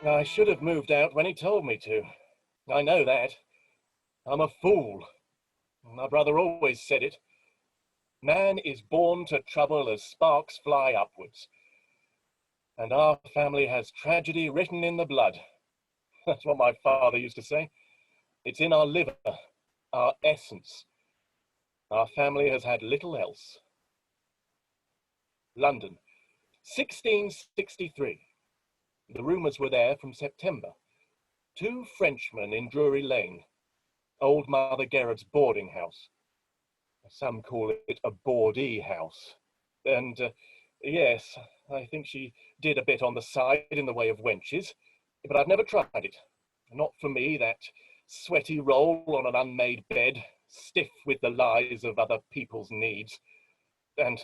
I should have moved out when he told me to. I know that. I'm a fool. My brother always said it. Man is born to trouble as sparks fly upwards. And our family has tragedy written in the blood. That's what my father used to say. It's in our liver, our essence. Our family has had little else. London, 1663. The rumours were there from September. 2 Frenchmen in Drury Lane, old Mother Gerard's boarding house. Some call it a boardie house. And yes, I think she did a bit on the side in the way of wenches, but I've never tried it. Not for me, that sweaty roll on an unmade bed, stiff with the lies of other people's needs. And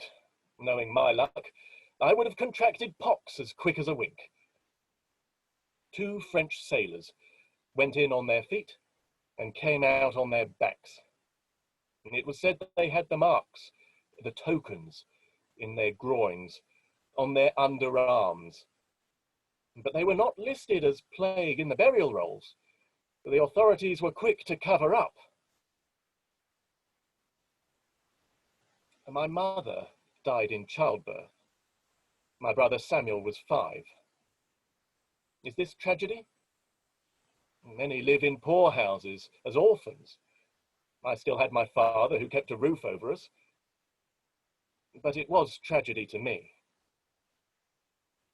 knowing my luck, I would have contracted pox as quick as a wink. 2 French sailors went in on their feet and came out on their backs. And it was said that they had the marks, the tokens, in their groins, on their underarms. But they were not listed as plague in the burial rolls. The authorities were quick to cover up. My mother died in childbirth. My brother Samuel was 5. Is this tragedy? Many live in poor houses as orphans. I still had my father who kept a roof over us. But it was tragedy to me.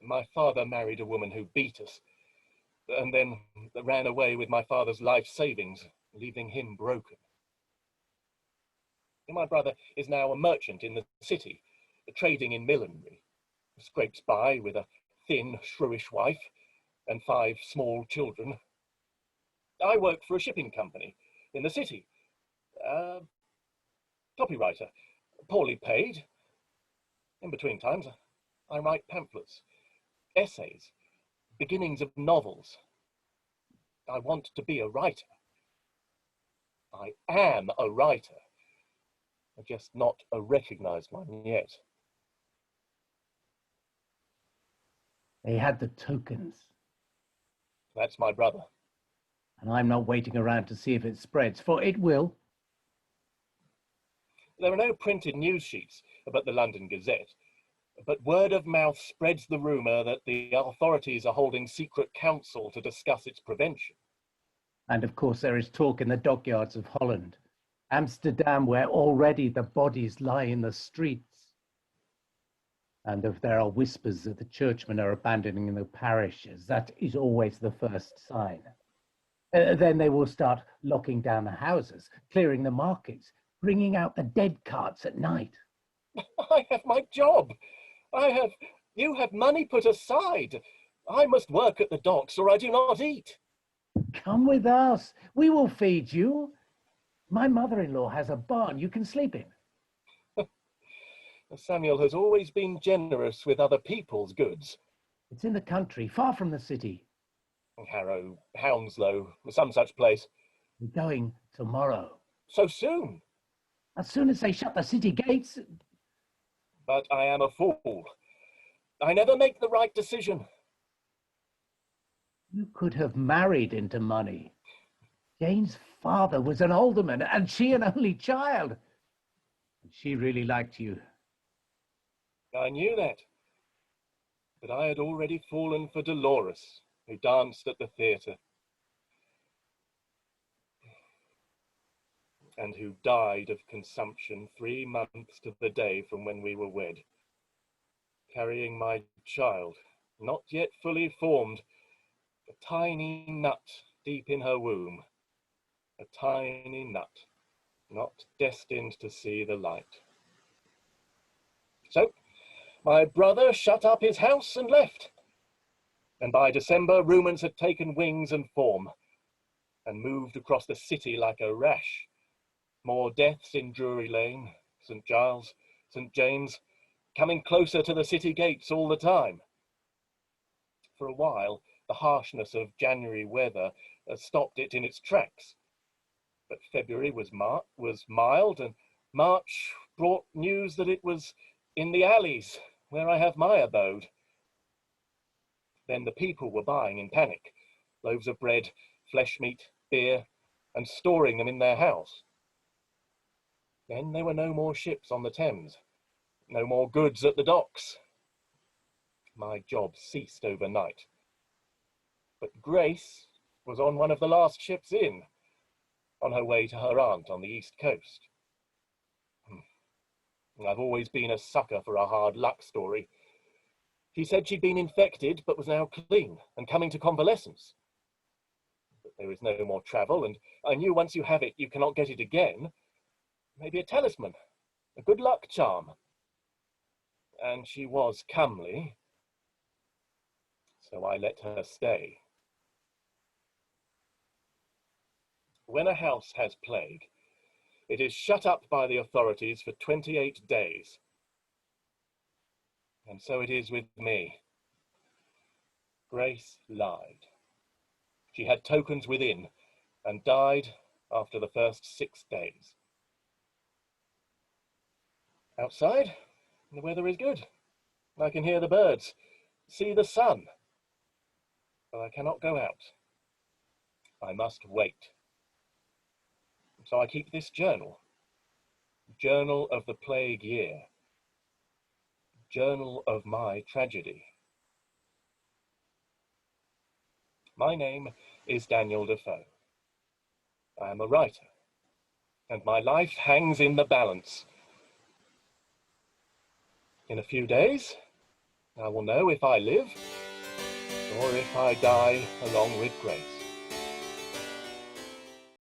My father married a woman who beat us, and then ran away with my father's life savings, leaving him broken. My brother is now a merchant in the city, trading in millinery, scrapes by with a thin, shrewish wife and 5 small children. I work for a shipping company in the city. Copywriter, poorly paid. In between times, I write pamphlets, essays, beginnings of novels. I want to be a writer. I am a writer. Just not a recognized one yet. They had the tokens. That's my brother. And I'm not waiting around to see if it spreads, for it will. There are no printed news sheets about the London Gazette, but word of mouth spreads the rumour that the authorities are holding secret council to discuss its prevention. And of course there is talk in the dockyards of Holland, Amsterdam, where already the bodies lie in the streets. And if there are whispers that the churchmen are abandoning the parishes, that is always the first sign. Then they will start locking down the houses, clearing the markets, bringing out the dead carts at night. I have my job. You have money put aside. I must work at the docks or I do not eat. Come with us. We will feed you. My mother-in-law has a barn you can sleep in. Samuel has always been generous with other people's goods. It's in the country, far from the city. Harrow, Hounslow, some such place. We're going tomorrow. So soon? As soon as they shut the city gates. But I am a fool. I never make the right decision. You could have married into money. Jane's father was an alderman and she an only child. And she really liked you. I knew that. But I had already fallen for Dolores, who danced at the theatre. And who died of consumption 3 months to the day from when we were wed, carrying my child, not yet fully formed, a tiny nut deep in her womb, a tiny nut, not destined to see the light. So, my brother shut up his house and left, and by December, rumours had taken wings and form, and moved across the city like a rash. More deaths in Drury Lane, St. Giles, St. James, coming closer to the city gates all the time. For a while, the harshness of January weather stopped it in its tracks. But February was mild, and March brought news that it was in the alleys where I have my abode. Then the people were buying in panic loaves of bread, flesh meat, beer, and storing them in their house. Then there were no more ships on the Thames, no more goods at the docks. My job ceased overnight. But Grace was on one of the last ships in, on her way to her aunt on the East Coast. I've always been a sucker for a hard luck story. She said she'd been infected, but was now clean and coming to convalescence. But there is no more travel, and I knew once you have it, you cannot get it again. Maybe a talisman, a good luck charm. And she was comely, so I let her stay. When a house has plague, it is shut up by the authorities for 28 days. And so it is with me. Grace lied. She had tokens within and died after the first 6 days. Outside, the weather is good. I can hear the birds, see the sun. But I cannot go out. I must wait. So I keep this journal. Journal of the plague year. Journal of my tragedy. My name is Daniel Defoe. I am a writer, and my life hangs in the balance. In a few days, I will know if I live or if I die along with Grace.